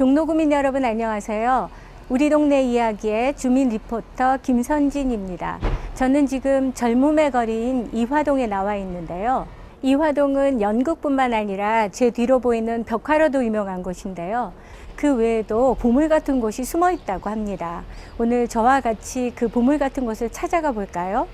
종로구민 여러분 안녕하세요. 우리 동네 이야기의 주민 리포터 김선진입니다. 저는 지금 젊음의 거리인 이화동에 나와 있는데요. 이화동은 연극뿐만 아니라 제 뒤로 보이는 벽화로도 유명한 곳인데요. 그 외에도 보물 같은 곳이 숨어 있다고 합니다. 오늘 저와 같이 그 보물 같은 곳을 찾아가 볼까요?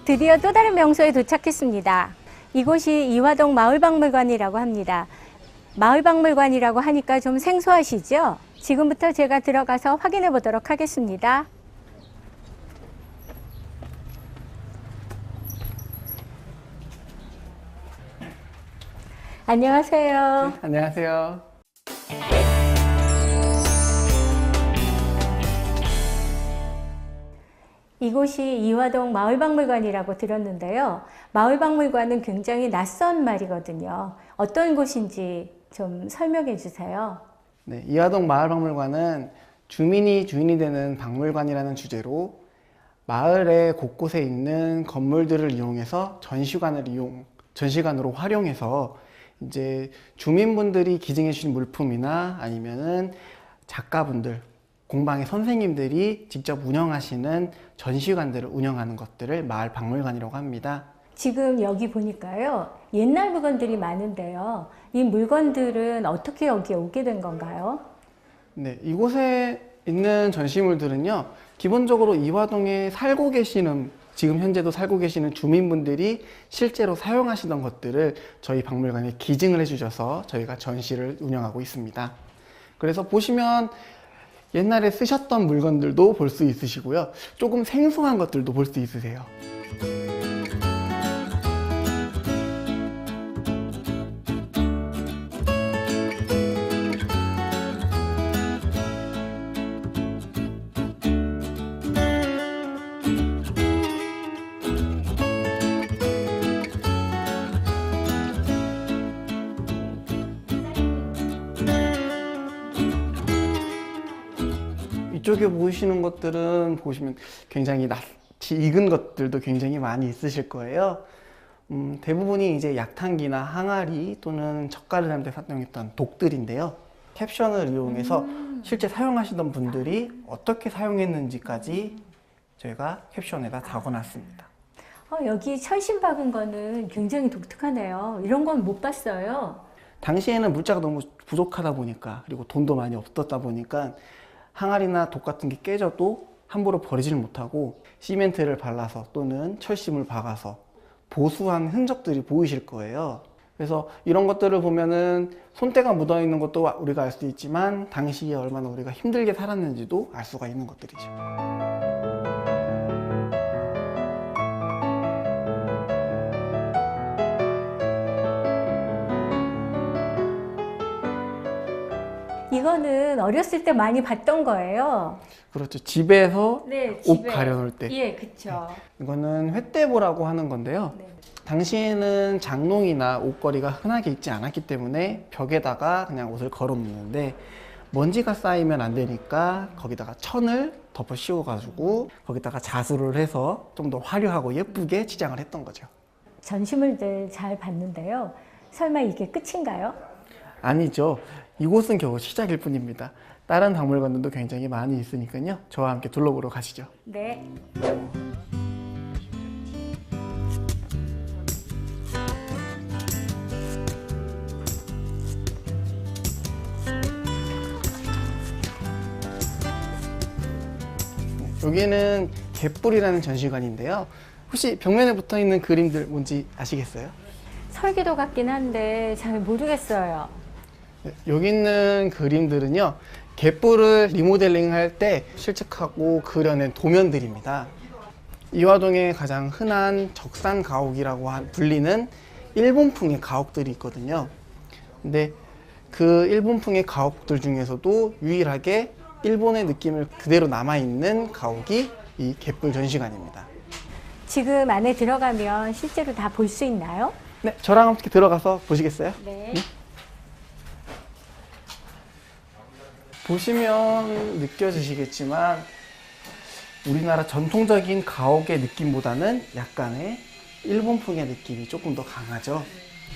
드디어 또 다른 명소에 도착했습니다. 이곳이 이화동 마을박물관이라고 합니다. 마을박물관이라고 하니까 좀 생소하시죠? 지금부터 제가 들어가서 확인해 보도록 하겠습니다. 안녕하세요. 네, 안녕하세요. 이곳이 이화동 마을박물관이라고 들었는데요. 마을박물관은 굉장히 낯선 말이거든요. 어떤 곳인지 좀 설명해 주세요. 네, 이화동 마을박물관은 주민이 주인이 되는 박물관이라는 주제로 마을의 곳곳에 있는 건물들을 이용해서 전시관으로 활용해서 이제 주민분들이 기증해 주신 물품이나 아니면은 작가분들, 공방의 선생님들이 직접 운영하시는 전시관들을 운영하는 것들을 마을 박물관이라고 합니다. 지금 여기 보니까요. 옛날 물건들이 많은데요. 이 물건들은 어떻게 여기에 오게 된 건가요? 네, 이곳에 있는 전시물들은요. 기본적으로 이화동에 살고 계시는, 지금 현재도 살고 계시는 주민분들이 실제로 사용하시던 것들을 저희 박물관에 기증을 해주셔서 저희가 전시를 운영하고 있습니다. 그래서 보시면 옛날에 쓰셨던 물건들도 볼 수 있으시고요. 조금 생소한 것들도 볼 수 있으세요. 이쪽에 보이시는 것들은 보시면 굉장히 낯이 익은 것들도 굉장히 많이 있으실 거예요. 대부분이 이제 약탕기나 항아리 또는 젓갈을 담을 때 사용했던 독들인데요. 캡션을 이용해서 실제 사용하시던 분들이 어떻게 사용했는지까지 저희가 캡션에다 적어놨습니다. 여기 철심 박은 거는 굉장히 독특하네요. 이런 건 못 봤어요. 당시에는 물자가 너무 부족하다 보니까, 그리고 돈도 많이 없었다 보니까 항아리나 독 같은 게 깨져도 함부로 버리지를 못하고 시멘트를 발라서 또는 철심을 박아서 보수한 흔적들이 보이실 거예요. 그래서 이런 것들을 보면은 손때가 묻어 있는 것도 우리가 알 수 있지만 당시에 얼마나 우리가 힘들게 살았는지도 알 수가 있는 것들이죠. 이거는 어렸을 때 많이 봤던 거예요. 그렇죠. 집에서 네, 옷 집에. 가려놓을 때. 예, 그렇죠. 이거는 횟대보라고 하는 건데요. 네. 당시에는 장롱이나 옷걸이가 흔하게 있지 않았기 때문에 벽에다가 그냥 옷을 걸어 놓는데 먼지가 쌓이면 안 되니까 거기다가 천을 덮어 씌워 가지고 거기다가 자수를 해서 좀 더 화려하고 예쁘게 치장을 했던 거죠. 전시물들 잘 봤는데요. 설마 이게 끝인가요? 아니죠. 이곳은 겨우 시작일 뿐입니다. 다른 박물관들도 굉장히 많이 있으니까요. 저와 함께 둘러보러 가시죠. 네. 여기는 갯불이라는 전시관인데요. 혹시 벽면에 붙어 있는 그림들 뭔지 아시겠어요? 설계도 같긴 한데 잘 모르겠어요. 여기 있는 그림들은요, 갯불을 리모델링 할 때 실측하고 그려낸 도면들입니다. 이화동에 가장 흔한 적산 가옥이라고 불리는 일본풍의 가옥들이 있거든요. 근데 그 일본풍의 가옥들 중에서도 유일하게 일본의 느낌을 그대로 남아있는 가옥이 이 갯불 전시관입니다. 지금 안에 들어가면 실제로 다 볼 수 있나요? 네, 저랑 함께 들어가서 보시겠어요? 네. 보시면 느껴지시겠지만 우리나라 전통적인 가옥의 느낌보다는 약간의 일본풍의 느낌이 조금 더 강하죠.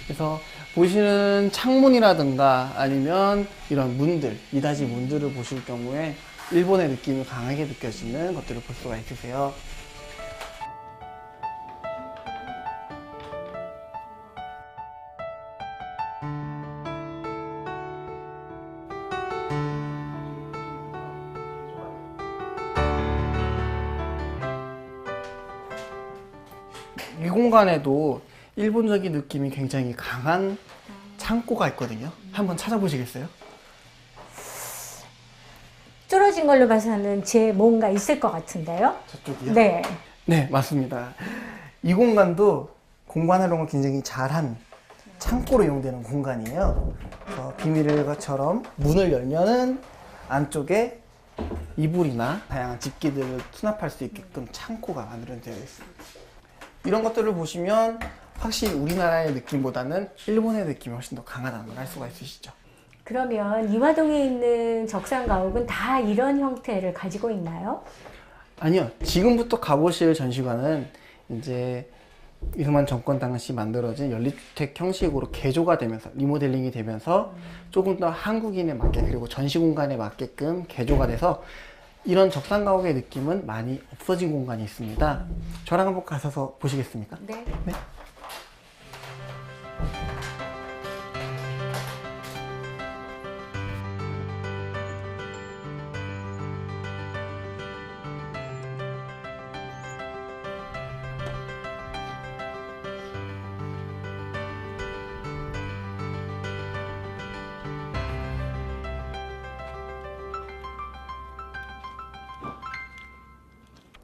그래서 보시는 창문이라든가 아니면 이런 문들, 이다지 문들을 보실 경우에 일본의 느낌이 강하게 느껴지는 것들을 볼 수가 있으세요. 이 공간에도 일본적인 느낌이 굉장히 강한 창고가 있거든요. 한번 찾아보시겠어요? 뚫어진 걸로 봐서는 제 뭔가 있을 것 같은데요? 저쪽이요? 네. 네, 맞습니다. 이 공간도 공간 활용을 굉장히 잘한 창고로 이용되는 공간이에요. 그래서 비밀의 것처럼 문을 열면은 안쪽에 이불이나 다양한 집기들을 수납할 수 있게끔 창고가 마련되어 있습니다. 이런 것들을 보시면 확실히 우리나라의 느낌보다는 일본의 느낌이 훨씬 더 강하다는 걸 알 수가 있으시죠. 그러면 이화동에 있는 적산가옥은 다 이런 형태를 가지고 있나요? 아니요. 지금부터 가보실 전시관은 이제 이승만 정권 당시 만들어진 연립주택 형식으로 개조가 되면서 리모델링이 되면서 조금 더 한국인에 맞게 그리고 전시 공간에 맞게끔 개조가 돼서 이런 적산가옥의 느낌은 많이 없어진 공간이 있습니다. 저랑 한번 가셔서 보시겠습니까? 네. 네.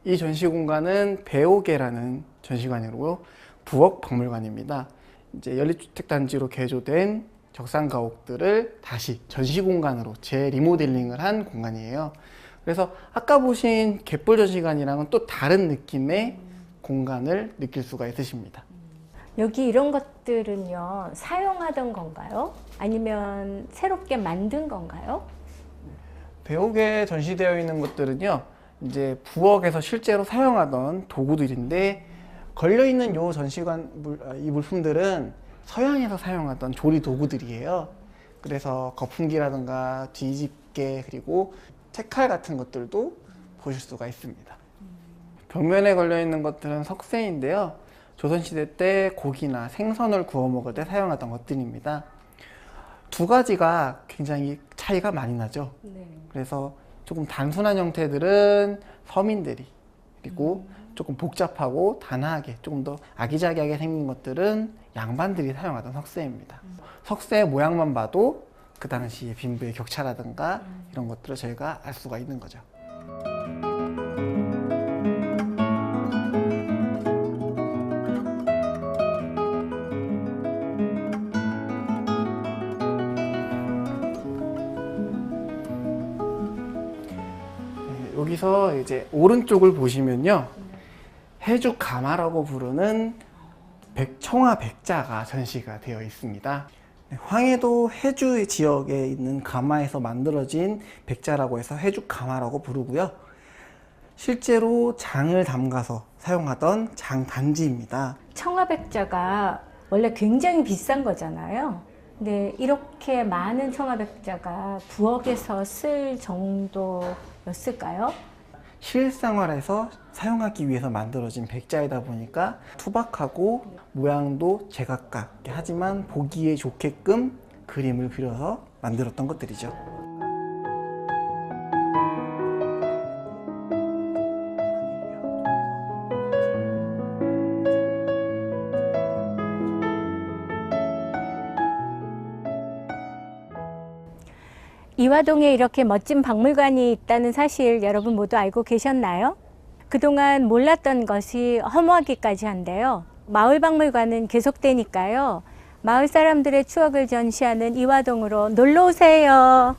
이 전시 공간은 배옥계라는 전시관이고 부엌 박물관입니다. 이제 연립주택 단지로 개조된 적산가옥들을 다시 전시 공간으로 재리모델링을 한 공간이에요. 그래서 아까 보신 갯벌 전시관이랑은 또 다른 느낌의 공간을 느낄 수가 있으십니다. 여기 이런 것들은요, 사용하던 건가요? 아니면 새롭게 만든 건가요? 배옥에 전시되어 있는 것들은요, 이제 부엌에서 실제로 사용하던 도구들인데 걸려있는 요 전시관 이 물품들은 서양에서 사용하던 조리 도구들이에요. 그래서 거품기라든가 뒤집개 그리고 채칼 같은 것들도 보실 수가 있습니다. 벽면에 걸려있는 것들은 석쇠인데요. 조선시대 때 고기나 생선을 구워 먹을 때 사용하던 것들입니다. 두 가지가 굉장히 차이가 많이 나죠. 네. 그래서 조금 단순한 형태들은 서민들이 그리고 조금 복잡하고 단아하게 조금 더 아기자기하게 생긴 것들은 양반들이 사용하던 석쇠입니다. 석쇠 모양만 봐도 그 당시의 빈부의 격차라든가 이런 것들을 저희가 알 수가 있는 거죠. 여기서 이제 오른쪽을 보시면요, 해주 가마라고 부르는 청화 백자가 전시가 되어 있습니다. 황해도 해주 지역에 있는 가마에서 만들어진 백자라고 해서 해주 가마라고 부르고요. 실제로 장을 담가서 사용하던 장단지입니다. 청화백자가 원래 굉장히 비싼 거잖아요. 근데 이렇게 많은 청화백자가 부엌에서 쓸 정도였을까요? 실생활에서 사용하기 위해서 만들어진 백자이다 보니까 투박하고 모양도 제각각 하지만 보기에 좋게끔 그림을 그려서 만들었던 것들이죠. 이화동에 이렇게 멋진 박물관이 있다는 사실 여러분 모두 알고 계셨나요? 그동안 몰랐던 것이 허무하기까지 한데요. 마을박물관은 계속되니까요. 마을 사람들의 추억을 전시하는 이화동으로 놀러 오세요.